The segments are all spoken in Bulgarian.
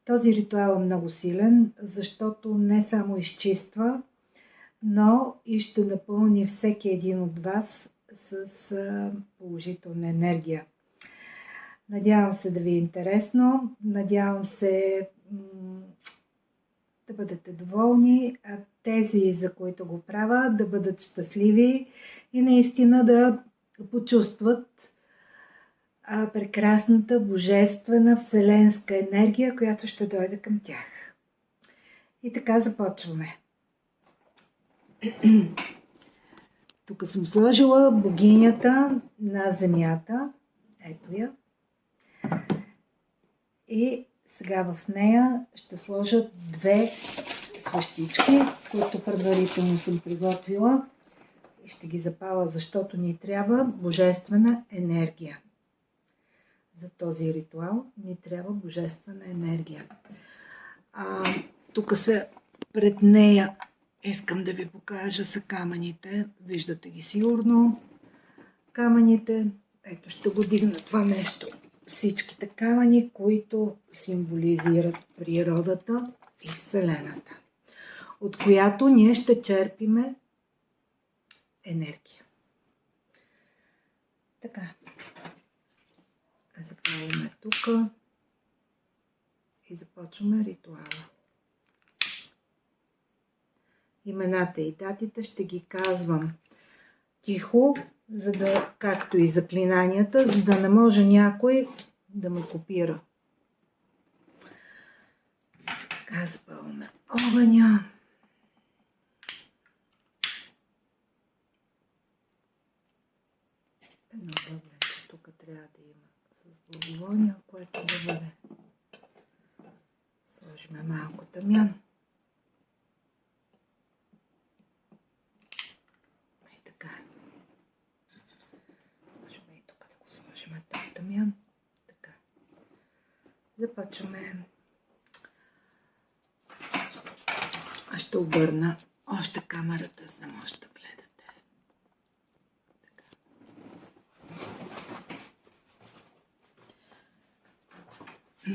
Този ритуал е много силен, защото не само изчиства, но и ще напълни всеки един от вас с положителна енергия. Надявам се да ви е интересно, надявам се да бъдете доволни, а тези, за които го правя, да бъдат щастливи и наистина да почувстват прекрасната, божествена, вселенска енергия, която ще дойде към тях. И така започваме. Тук съм сложила богинята на земята. Ето я. И сега в нея ще сложа 2 свещички, които предварително съм приготвила. И ще ги запаля, защото ни трябва божествена енергия. За този ритуал ни трябва божествена енергия. Тук са пред нея, искам да ви покажа, са камъните. Виждате ги сигурно. Камъните, ето ще го дигна това нещо. Всичките камъни, които символизират природата и Вселената, от която ние ще черпиме енергия. Така. Запалваме тук и започваме ритуала. Имената и датите ще ги казвам тихо, както и заклинанията, за да не може някой да ме копира. Така, запалваме огъня. Едно бъбренче тук трябва да има с благовония, което да бъде. Сложиме малко тъмян. И така. Можем и тук да го сложим този тъмян. Така. Започваме. Аз ще обърна още камерата, за да може да гледате. И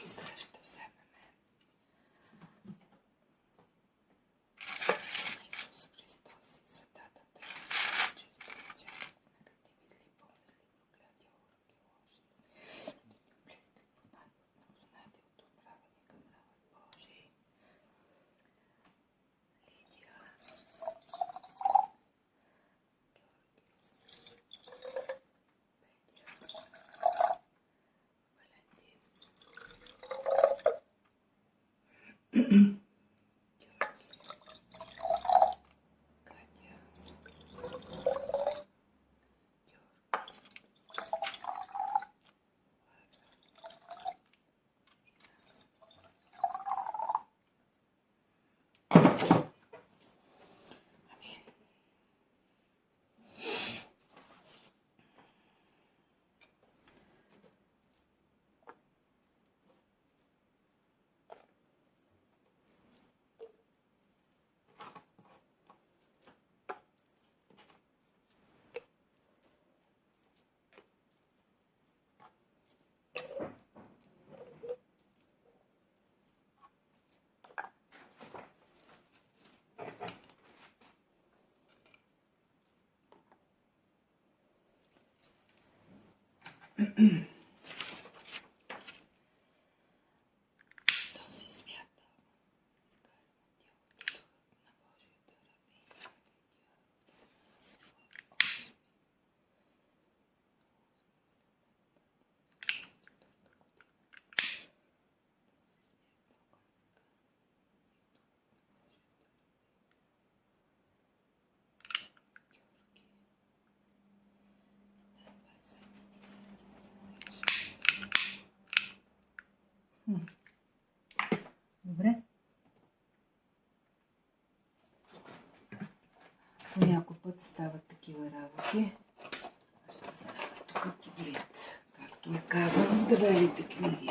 сега ще вземем Исус Христос, светата Тройка, чисто лице, негативи, зли, помисли, проклятия, уроки, лоши, близки, непознати, отправени към равът Божий. Лидия, този свят Добре. По някой път стават такива работи. Ще вземем тук кибрид, както е казано в древните книги.